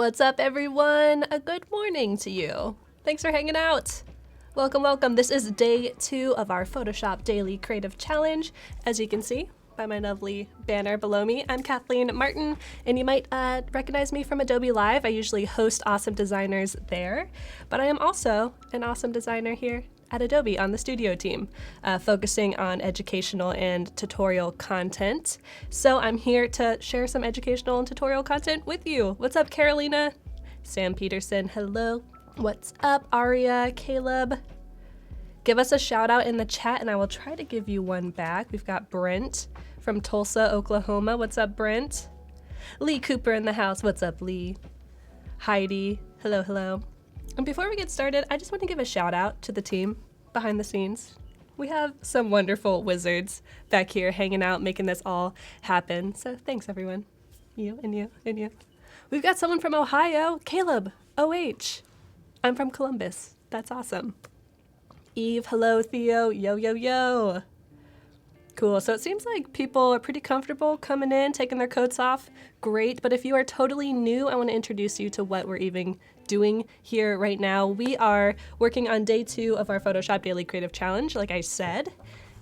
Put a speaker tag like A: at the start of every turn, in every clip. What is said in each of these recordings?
A: What's up, everyone? A good morning to you. Thanks for hanging out. Welcome, welcome. This is day 2 of our Photoshop Daily Creative Challenge. As you can see by my lovely banner below me, I'm Kathleen Martin, and you might recognize me from Adobe Live. I usually host awesome designers there, but I am also an awesome designer here at Adobe on the studio team, focusing on educational and tutorial content. So I'm here to share some educational and tutorial content with you. What's up, Carolina? Sam Peterson, hello. What's up, Aria, Caleb? Give us a shout out in the chat and I will try to give you one back. We've got Brent from Tulsa, Oklahoma. What's up, Brent? Lee Cooper in the house. What's up, Lee? Heidi, hello, hello. And before we get started, I just want to give a shout out to the team behind the scenes. We have some wonderful wizards back here hanging out, making this all happen. So thanks, everyone. You and you and you. We've got someone from Ohio, Caleb, OH. I'm from Columbus. That's awesome. Eve, hello, Theo, yo, yo, yo. Cool, so it seems like people are pretty comfortable coming in, taking their coats off. Great, but if you are totally new, I want to introduce you to what we're even doing here right now. We are working on day 2 of our Photoshop Daily Creative Challenge, like I said.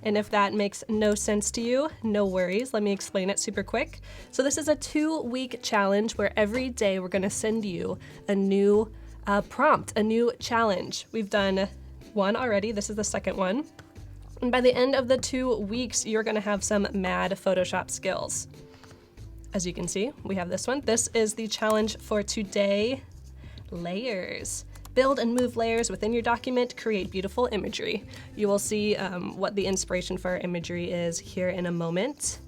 A: And if that makes no sense to you, no worries. Let me explain it super quick. So this is a 2-week challenge where every day we're going to send you a new prompt, a new challenge. We've done one already. This is the second one. And by the end of the 2 weeks, you're going to have some mad Photoshop skills. As you can see, we have this one. This is the challenge for today. Layers. Build and move layers within your document, create beautiful imagery. You will see what the inspiration for our imagery is here in a moment.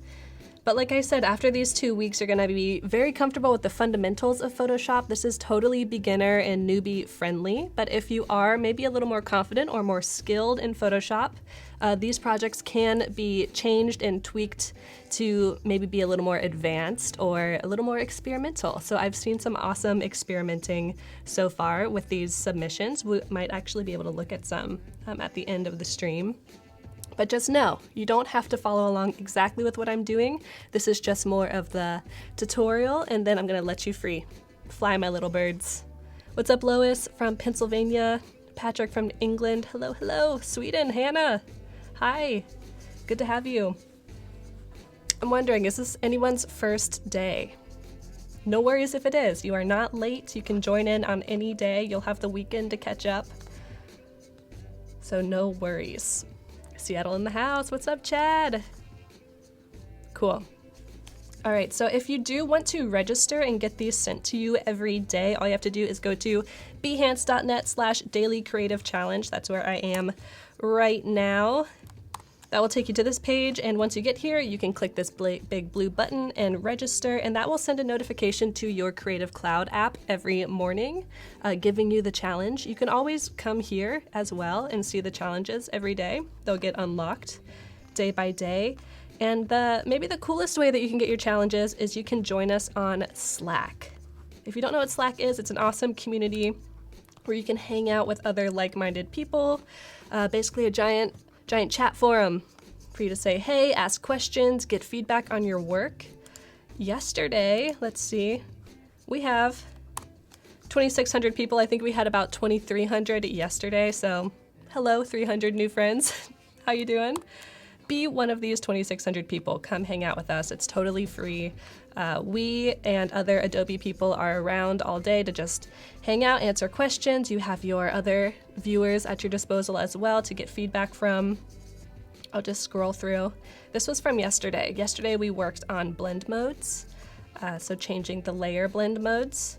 A: But like I said, after these 2 weeks, you're going to be very comfortable with the fundamentals of Photoshop. This is totally beginner and newbie friendly. But if you are maybe a little more confident or more skilled in Photoshop, these projects can be changed and tweaked to maybe be a little more advanced or a little more experimental. So I've seen some awesome experimenting so far with these submissions. We might actually be able to look at some at the end of the stream. But just know, you don't have to follow along exactly with what I'm doing. This is just more of the tutorial, and then I'm gonna let you free. Fly, my little birds. What's up, Lois from Pennsylvania? Patrick from England. Hello, hello. Sweden, Hannah. Hi, good to have you. I'm wondering, is this anyone's first day? No worries if it is. You are not late. You can join in on any day. You'll have the weekend to catch up. So no worries. Seattle in the house. What's up, Chad? Cool. All right, so if you do want to register and get these sent to you every day, all you have to do is go to behance.net/dailycreativechallenge. That's where I am right now. That will take you to this page, and once you get here, you can click this big blue button and register, and that will send a notification to your Creative Cloud app every morning, giving you the challenge. You can always come here as well and see the challenges every day. They'll get unlocked day by day. And maybe the coolest way that you can get your challenges is you can join us on Slack. If you don't know what Slack is, it's an awesome community where you can hang out with other like-minded people, basically a giant chat forum for you to say, hey, ask questions, get feedback on your work. Yesterday, let's see, we have 2,600 people. I think we had about 2,300 yesterday. So hello, 300 new friends. How you doing? Be one of these 2,600 people. Come hang out with us. It's totally free. We and other Adobe people are around all day to just hang out, answer questions. You have your other viewers at your disposal as well to get feedback from. I'll just scroll through. This was from yesterday. Yesterday we worked on blend modes, so changing the layer blend modes.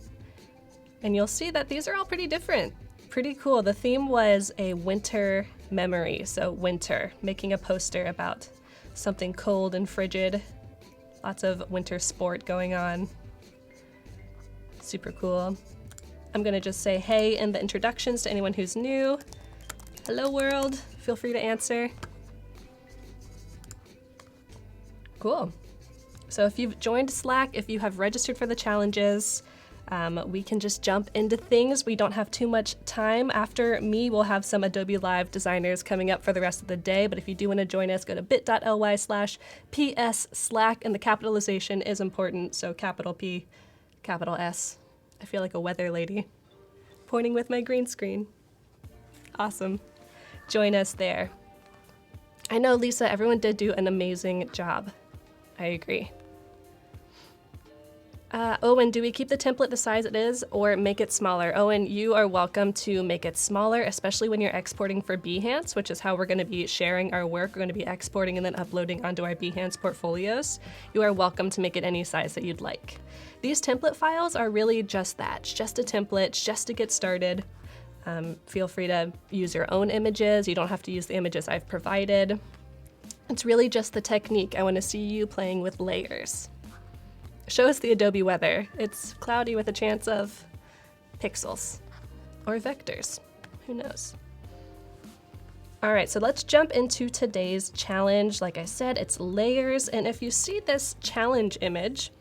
A: And you'll see that these are all pretty different. Pretty cool. The theme was a winter memory, so winter, making a poster about something cold and frigid. Lots of winter sport going on. Super cool. I'm gonna just say hey in the introductions to anyone who's new. Hello world, feel free to answer. Cool. So if you've joined Slack, if you have registered for the challenges, we can just jump into things. We don't have too much time. After me, we'll have some Adobe Live designers coming up for the rest of the day. But if you do want to join us, go to bit.ly/PS Slack, and the capitalization is important. So capital P, capital S, I feel like a weather lady, pointing with my green screen. Awesome. Join us there. I know, Lisa, everyone did do an amazing job. I agree. Owen, do we keep the template the size it is or make it smaller? Owen, you are welcome to make it smaller, especially when you're exporting for Behance, which is how we're going to be sharing our work. We're going to be exporting and then uploading onto our Behance portfolios. You are welcome to make it any size that you'd like. These template files are really just that. It's just a template, it's just to get started. Feel free to use your own images. You don't have to use the images I've provided. It's really just the technique. I want to see you playing with layers. Show us the Adobe weather. It's cloudy with a chance of pixels or vectors. Who knows? All right, so let's jump into today's challenge. Like I said, it's layers. And if you see this challenge image,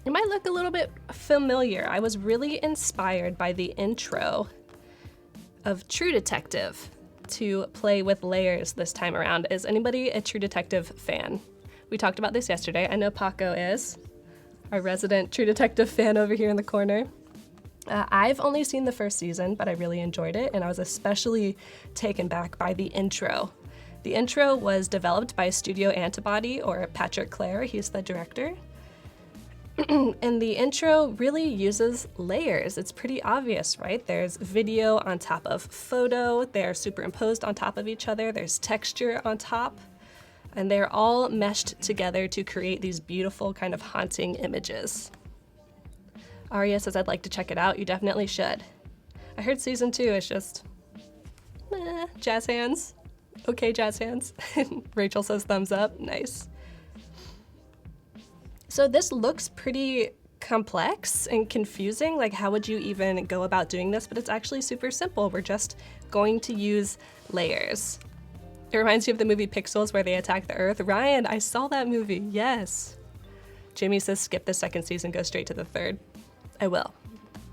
A: it might look a little bit familiar. I was really inspired by the intro of True Detective to play with layers this time around. Is anybody a True Detective fan? We talked about this yesterday. I know Paco is. Our resident True Detective fan over here in the corner. I've only seen the first season, but I really enjoyed it, and I was especially taken back by the intro. The intro was developed by Studio Antibody, or Patrick Clare, he's the director. And the intro really uses layers. It's pretty obvious, right? There's video on top of photo, they're superimposed on top of each other, there's texture on top. And they're all meshed together to create these beautiful kind of haunting images. Aria says I'd like to check it out. You definitely should. I heard season 2 is just jazz hands. Okay, jazz hands. Rachel says thumbs up. Nice. So this looks pretty complex and confusing. Like, how would you even go about doing this? But it's actually super simple. We're just going to use layers. It reminds you of the movie Pixels where they attack the Earth. Ryan, I saw that movie, yes. Jimmy says skip the second season, go straight to the third. I will.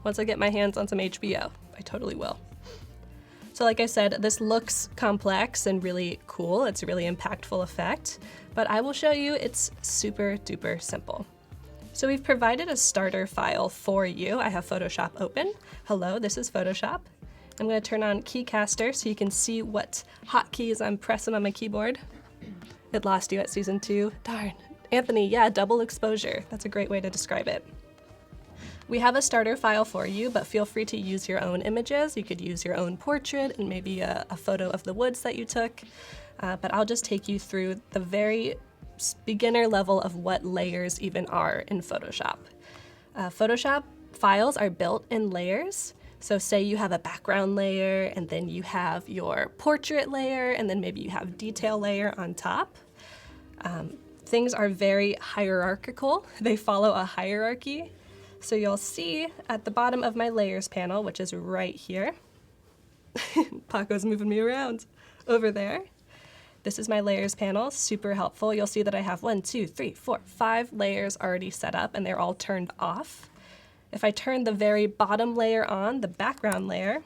A: Once I get my hands on some HBO, I totally will. So like I said, this looks complex and really cool. It's a really impactful effect, but I will show you it's super duper simple. So we've provided a starter file for you. I have Photoshop open. Hello, this is Photoshop. I'm going to turn on Keycaster so you can see what hotkeys I'm pressing on my keyboard. It lost you at season 2. Darn. Anthony, yeah, double exposure. That's a great way to describe it. We have a starter file for you, but feel free to use your own images. You could use your own portrait and maybe a photo of the woods that you took. But I'll just take you through the very beginner level of what layers even are in Photoshop. Photoshop files are built in layers. So say you have a background layer, and then you have your portrait layer, and then maybe you have detail layer on top. Things are very hierarchical. They follow a hierarchy. So you'll see at the bottom of my layers panel, which is right here. Paco's moving me around over there. This is my layers panel, super helpful. You'll see that I have 1, 2, 3, 4, 5 layers already set up, and they're all turned off. If I turn the very bottom layer on, the background layer,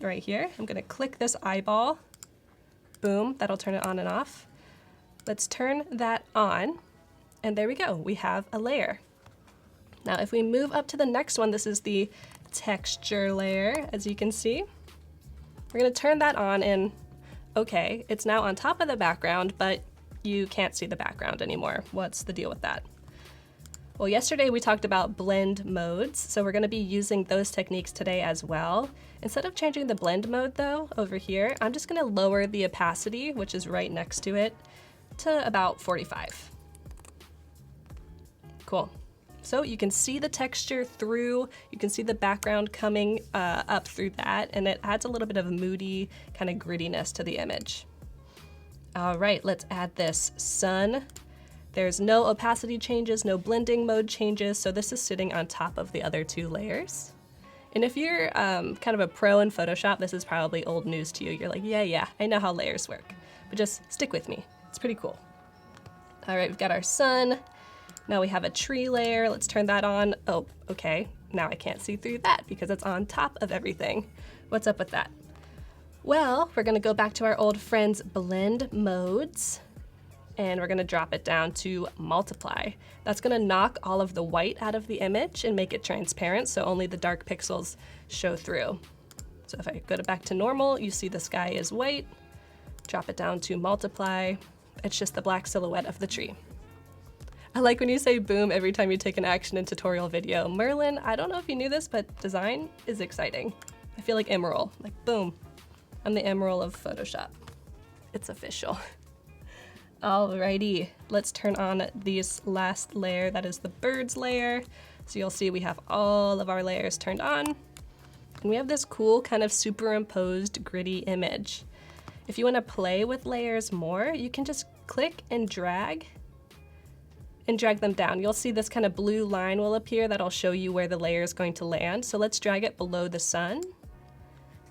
A: right here, I'm gonna click this eyeball. Boom, that'll turn it on and off. Let's turn that on, and there we go, we have a layer. Now if we move up to the next one, this is the texture layer, as you can see. We're gonna turn that on, and okay, it's now on top of the background, but you can't see the background anymore. What's the deal with that? Well, yesterday we talked about blend modes, so we're going to be using those techniques today as well. Instead of changing the blend mode though, over here, I'm just going to lower the opacity, which is right next to it, to about 45. Cool. So you can see the texture through, you can see the background coming up through that, and it adds a little bit of moody kind of grittiness to the image. All right, let's add this sun. There's no opacity changes, no blending mode changes, so this is sitting on top of the other 2 layers. And if you're kind of a pro in Photoshop, this is probably old news to you. You're like, yeah, I know how layers work, but just stick with me. It's pretty cool. All right, we've got our sun. Now we have a tree layer. Let's turn that on. Oh, okay. Now I can't see through that because it's on top of everything. What's up with that? Well, we're gonna go back to our old friends blend modes. and we're gonna drop it down to multiply. That's gonna knock all of the white out of the image and make it transparent so only the dark pixels show through. So if I go back to normal, you see the sky is white, drop it down to multiply, it's just the black silhouette of the tree. I like when you say boom every time you take an action in tutorial video. Merlin, I don't know if you knew this, but design is exciting. I feel like Emerald, like boom. I'm the Emerald of Photoshop. It's official. Alrighty, let's turn on this last layer, that is the birds layer. So you'll see we have all of our layers turned on. And we have this cool kind of superimposed gritty image. If you want to play with layers more, you can just click and drag them down. You'll see this kind of blue line will appear that'll show you where the layer is going to land. So let's drag it below the sun.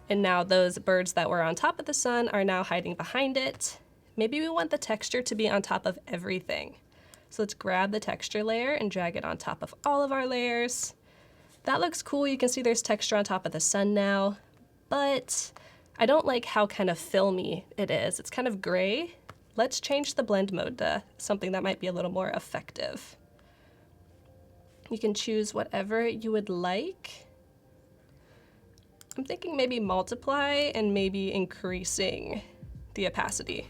A: And now those birds that were on top of the sun are now hiding behind it. Maybe we want the texture to be on top of everything. So let's grab the texture layer and drag it on top of all of our layers. That looks cool. You can see there's texture on top of the sun now, but I don't like how kind of filmy it is. It's kind of gray. Let's change the blend mode to something that might be a little more effective. You can choose whatever you would like. I'm thinking maybe multiply and maybe increasing the opacity.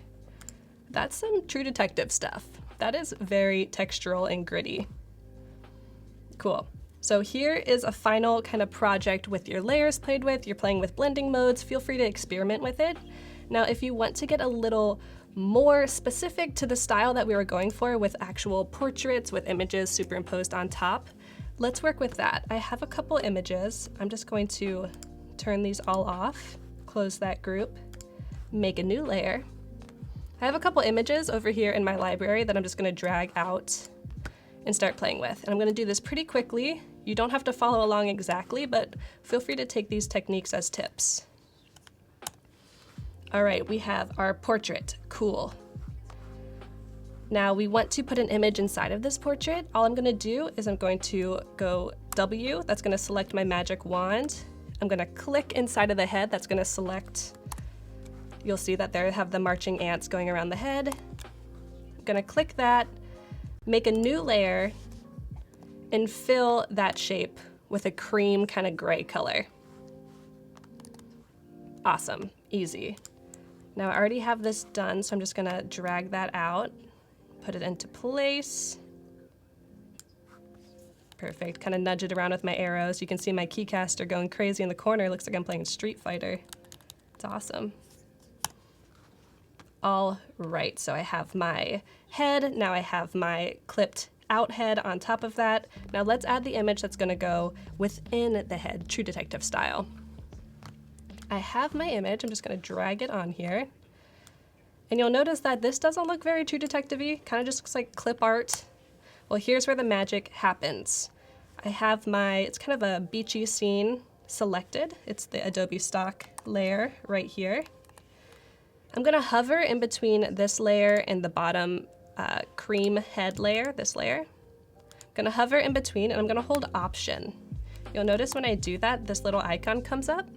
A: That's some True Detective stuff. That is very textural and gritty. Cool. So here is a final kind of project with your layers played with. You're playing with blending modes. Feel free to experiment with it. Now, if you want to get a little more specific to the style that we were going for with actual portraits with images superimposed on top, let's work with that. I have a couple images. I'm just going to turn these all off, close that group, make a new layer. I have a couple images over here in my library that I'm just going to drag out and start playing with. And I'm going to do this pretty quickly. You don't have to follow along exactly, but feel free to take these techniques as tips. All right, we have our portrait. Cool. Now we want to put an image inside of this portrait. All I'm going to do is I'm going to go W. That's going to select my magic wand. I'm going to click inside of the head. That's going to select. You'll see that there have the marching ants going around the head. I'm going to click that, make a new layer, and fill that shape with a cream kind of gray color. Awesome, easy. Now I already have this done, so I'm just gonna drag that out, put it into place. Perfect, kind of nudge it around with my arrows. You can see my keycaster going crazy in the corner. Looks like I'm playing Street Fighter. It's awesome. All right, so I have my head. Now I have my clipped out head on top of that. Now let's add the image that's gonna go within the head, True Detective style. I have my image, I'm just gonna drag it on here. And you'll notice that this doesn't look very True Detective-y, kind of just looks like clip art. Well, here's where the magic happens. I have it's kind of a beachy scene selected. It's the Adobe stock layer right here. I'm gonna hover in between this layer and the bottom cream head layer, this layer. I'm gonna hover in between and I'm gonna hold Option. You'll notice when I do that, this little icon comes up.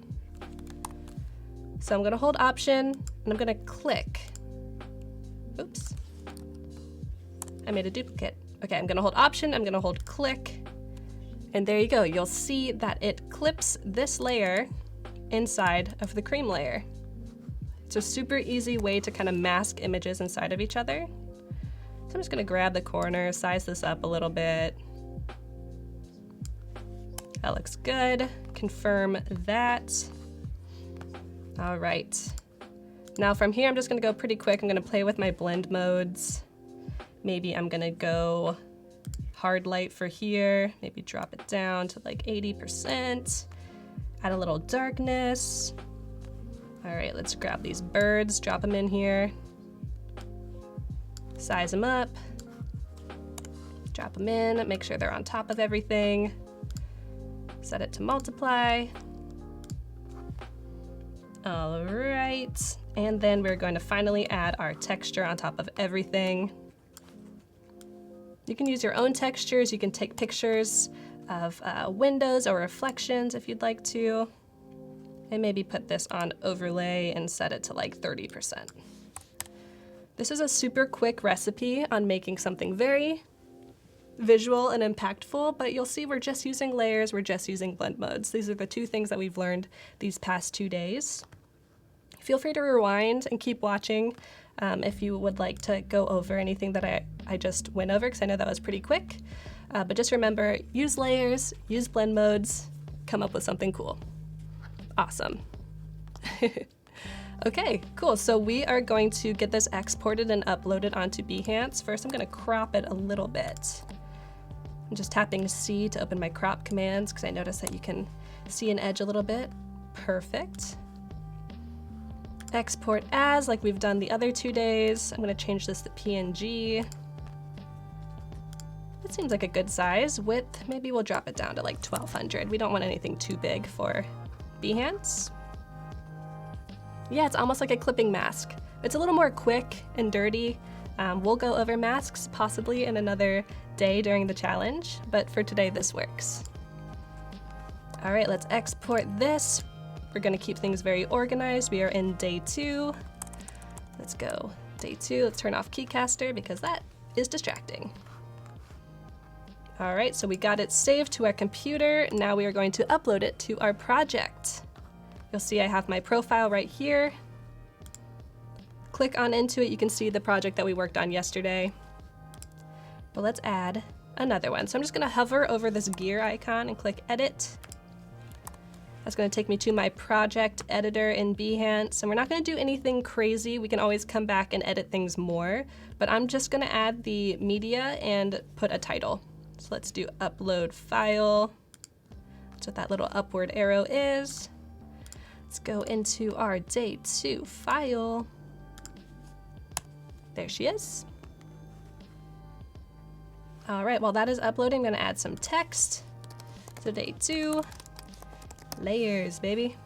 A: So I'm gonna hold Option and I'm gonna click. Oops, I made a duplicate. Okay, I'm gonna hold Option, I'm gonna hold click, and there you go. You'll see that it clips this layer inside of the cream layer. It's a super easy way to kind of mask images inside of each other. So I'm just gonna grab the corner, size this up a little bit. That looks good. Confirm that. All right. Now from here, I'm just gonna go pretty quick. I'm gonna play with my blend modes. Maybe I'm gonna go hard light for here. Maybe drop it down to like 80%. Add a little darkness. All right, let's grab these birds, drop them in here. Size them up. Drop them in, make sure they're on top of everything. Set it to multiply. All right, and then we're going to finally add our texture on top of everything. You can use your own textures. You can take pictures of windows or reflections if you'd like to. And maybe put this on overlay and set it to like 30%. This is a super quick recipe on making something very visual and impactful, but you'll see we're just using layers, we're just using blend modes. These are the two things that we've learned these past 2 days. Feel free to rewind and keep watching if you would like to go over anything that I just went over, because I know that was pretty quick. But just remember, use layers, use blend modes, come up with something cool. Awesome. Okay, cool. So we are going to get this exported and uploaded onto Behance. First, I'm going to crop it a little bit. I'm just tapping C to open my crop commands because I noticed that you can see an edge a little bit. Perfect. Export as, like we've done the other 2 days. I'm going to change this to PNG. It seems like a good size. Width, maybe we'll drop it down to like 1200. We don't want anything too big for Behance. Yeah, it's almost like a clipping mask. It's a little more quick and dirty. We'll go over masks possibly in another day during the challenge, but for today this works. All right, let's export this. We're gonna keep things very organized. We are in day 2. Let's go day 2. Let's turn off Keycaster because that is distracting. All right, so we got it saved to our computer. Now we are going to upload it to our project. You'll see I have my profile right here. Click on into it, you can see the project that we worked on yesterday. But let's add another one. So I'm just gonna hover over this gear icon and click edit. That's gonna take me to my project editor in Behance. And we're not gonna do anything crazy. We can always come back and edit things more, but I'm just gonna add the media and put a title. So let's do upload file. That's what that little upward arrow is. Let's go into our day 2 file. There she is. All right, while that is uploading, I'm gonna add some text. So day 2, layers, baby.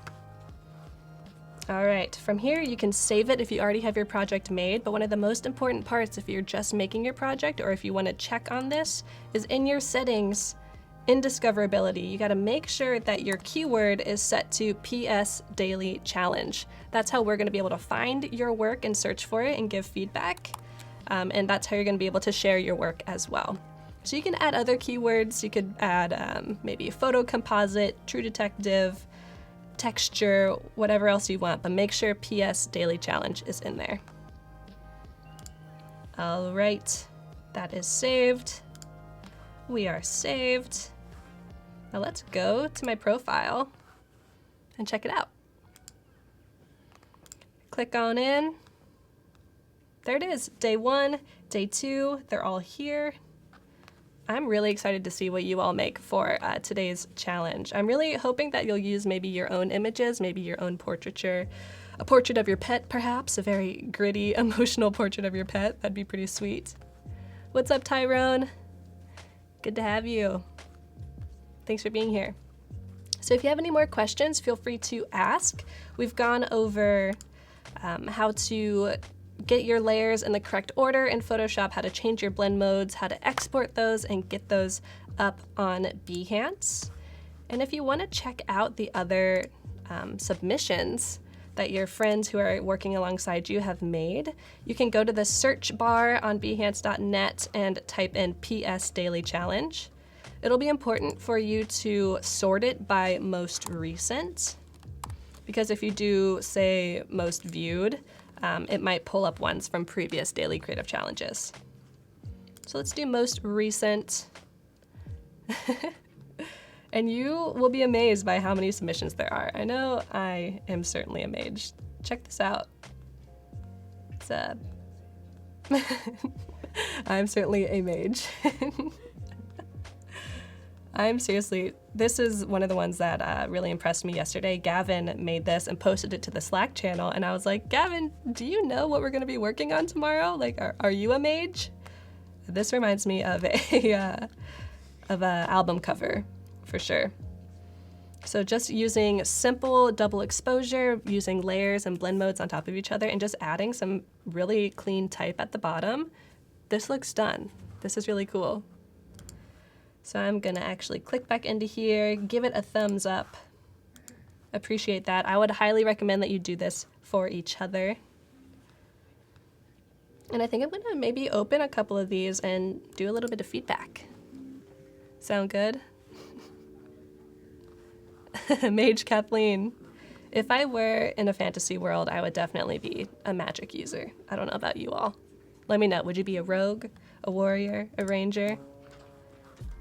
A: All right, from here you can save it if you already have your project made, but one of the most important parts if you're just making your project or if you wanna check on this is in your settings, in discoverability, you gotta make sure that your keyword is set to PS Daily Challenge. That's how we're gonna be able to find your work and search for it and give feedback. And that's how you're gonna be able to share your work as well. So you can add other keywords. You could add maybe photo composite, true detective, texture, whatever else you want, but make sure PS Daily Challenge is in there. All right, that is saved. We are saved. Now let's go to my profile and check it out. Click on in. There it is, day 1, day 2, they're all here. I'm really excited to see what you all make for today's challenge. I'm really hoping that you'll use maybe your own images, maybe your own portraiture, a portrait of your pet perhaps, a very gritty, emotional portrait of your pet. That'd be pretty sweet. What's up, Tyrone? Good to have you. Thanks for being here. So if you have any more questions, feel free to ask. We've gone over how to get your layers in the correct order in Photoshop, how to change your blend modes, how to export those and get those up on Behance. And if you want to check out the other submissions that your friends who are working alongside you have made, you can go to the search bar on behance.net and type in PS Daily Challenge. It'll be important for you to sort it by most recent, because if you do, say, most viewed, it might pull up ones from previous daily creative challenges. So let's do most recent. And you will be amazed by how many submissions there are. I know I am certainly amazed. Check this out. It's I'm certainly a mage. This is one of the ones that really impressed me yesterday. Gavin made this and posted it to the Slack channel, and I was like, Gavin, do you know what we're gonna be working on tomorrow? Like, are you a mage? This reminds me of a album cover, for sure. So just using simple double exposure, using layers and blend modes on top of each other, and just adding some really clean type at the bottom, this looks done. This is really cool. So I'm gonna actually click back into here, give it a thumbs up. Appreciate that. I would highly recommend that you do this for each other. And I think I'm gonna maybe open a couple of these and do a little bit of feedback. Sound good? Mage Kathleen. If I were in a fantasy world, I would definitely be a magic user. I don't know about you all. Let me know. Would you be a rogue, a warrior, a ranger?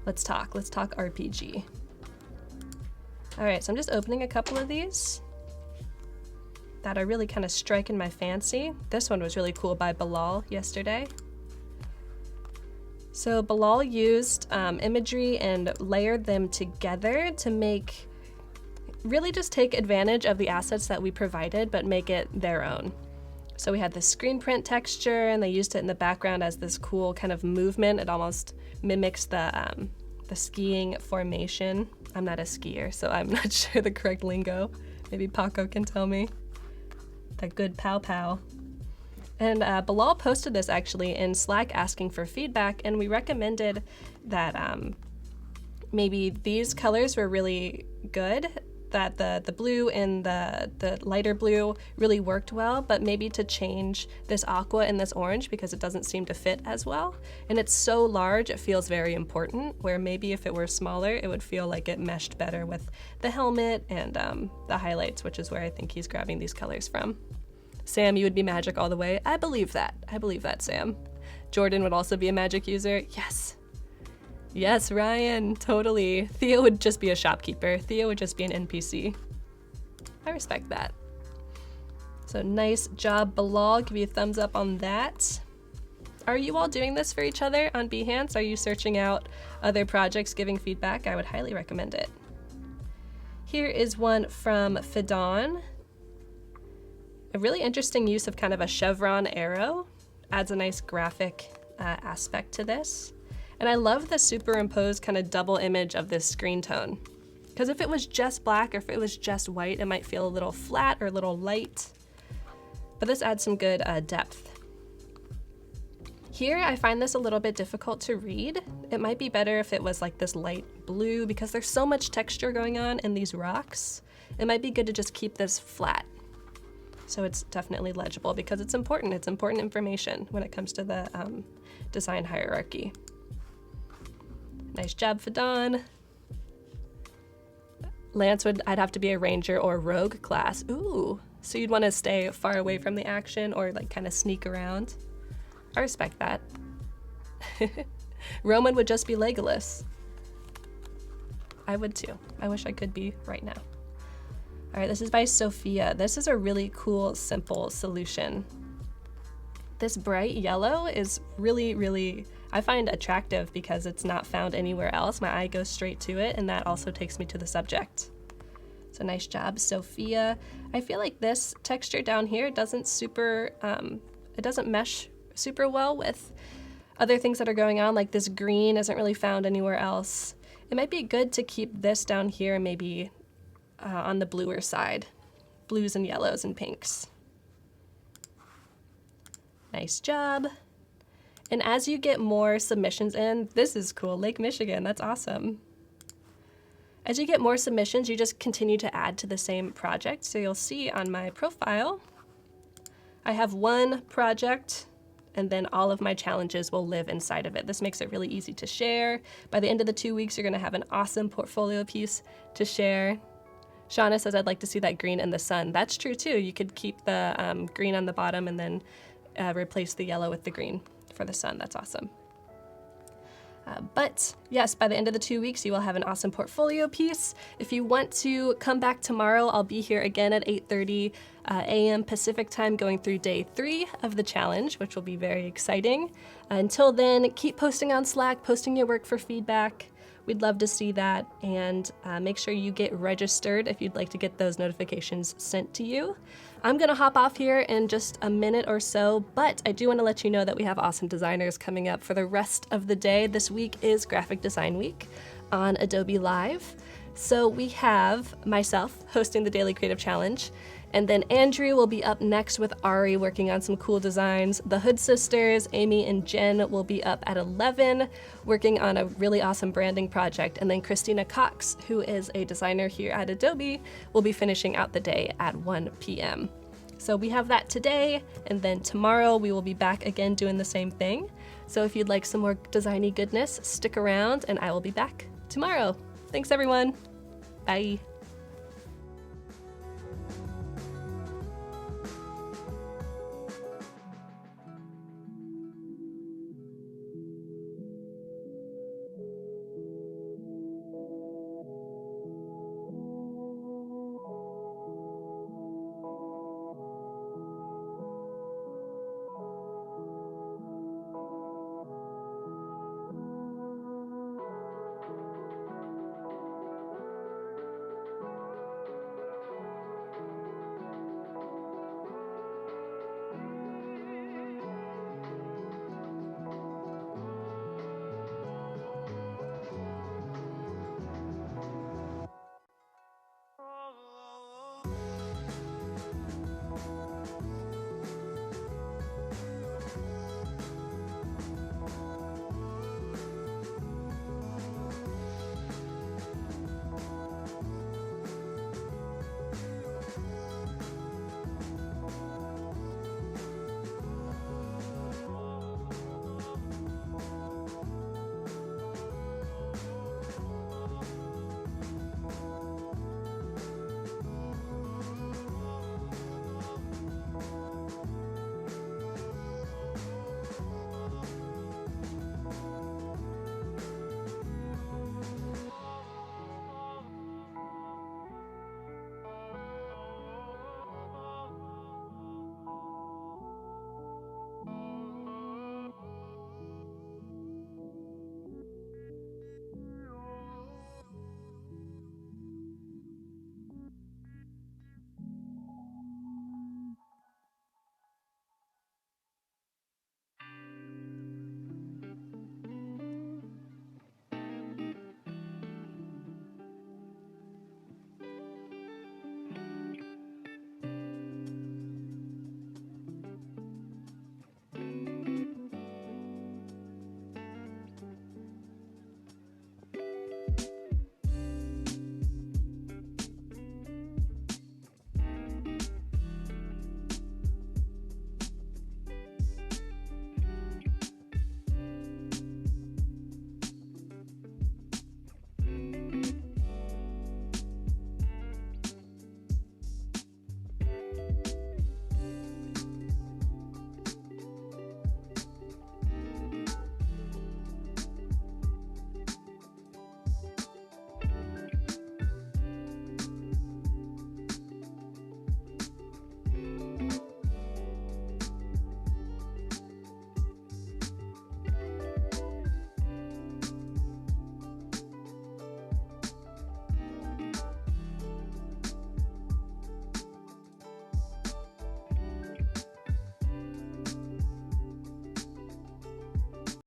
A: Let's talk RPG. All right, so I'm just opening a couple of these that are really kind of striking my fancy. This one was really cool by Bilal yesterday. So Bilal used imagery and layered them together to really just take advantage of the assets that we provided, but make it their own. So we had the screen print texture, and they used it in the background as this cool kind of movement. It almost mimics the skiing formation. I'm not a skier, so I'm not sure the correct lingo. Maybe Paco can tell me. That good pow pow. And Bilal posted this actually in Slack asking for feedback, and we recommended that maybe these colors were really good, that the blue and the lighter blue really worked well, but maybe to change this aqua and this orange because it doesn't seem to fit as well. And it's so large, it feels very important, where maybe if it were smaller, it would feel like it meshed better with the helmet and the highlights, which is where I think he's grabbing these colors from. Sam, you would be magic all the way. I believe that, Sam. Jordan would also be a magic user. Yes, Ryan, totally. Theo would just be a shopkeeper. Theo would just be an NPC. I respect that. So nice job, Bilal. Give you a thumbs up on that. Are you all doing this for each other on Behance? Are you searching out other projects, giving feedback? I would highly recommend it. Here is one from Fidon. A really interesting use of kind of a chevron arrow. Adds a nice graphic aspect to this. And I love the superimposed kind of double image of this screen tone. Because if it was just black or if it was just white, it might feel a little flat or a little light. But this adds some good depth. Here, I find this a little bit difficult to read. It might be better if it was like this light blue because there's so much texture going on in these rocks. It might be good to just keep this flat. So it's definitely legible because it's important. It's important information when it comes to the design hierarchy. Nice job, Fidon. Lance I'd have to be a ranger or rogue class. Ooh, so you'd want to stay far away from the action or like kind of sneak around. I respect that. Roman would just be Legolas. I would too. I wish I could be right now. All right, this is by Sophia. This is a really cool, simple solution. This bright yellow is really, I find attractive because it's not found anywhere else. My eye goes straight to it, and that also takes me to the subject. So nice job, Sophia. I feel like this texture down here doesn't mesh super well with other things that are going on, like this green isn't really found anywhere else. It might be good to keep this down here maybe on the bluer side, blues and yellows and pinks. Nice job. And as you get more submissions in, this is cool, Lake Michigan, that's awesome. As you get more submissions, you just continue to add to the same project. So you'll see on my profile, I have one project and then all of my challenges will live inside of it. This makes it really easy to share. By the end of the 2 weeks, you're gonna have an awesome portfolio piece to share. Shauna says, I'd like to see that green in the sun. That's true too. You could keep the green on the bottom and then replace the yellow with the green for the sun. That's awesome. But yes, by the end of the 2 weeks, you will have an awesome portfolio piece. If you want to come back tomorrow, I'll be here again at 8:30 a.m. Pacific time going through day 3 of the challenge, which will be very exciting. Until then, keep posting on Slack, posting your work for feedback. We'd love to see that, and make sure you get registered if you'd like to get those notifications sent to you. I'm gonna hop off here in just a minute or so, but I do wanna let you know that we have awesome designers coming up for the rest of the day. This week is Graphic Design Week on Adobe Live. So we have myself hosting the Daily Creative Challenge, and then Andrew will be up next with Ari working on some cool designs. The Hood Sisters, Amy and Jen, will be up at 11 working on a really awesome branding project. And then Christina Cox, who is a designer here at Adobe, will be finishing out the day at 1 p.m. So we have that today, and then tomorrow we will be back again doing the same thing. So if you'd like some more designy goodness, stick around and I will be back tomorrow. Thanks everyone. Bye.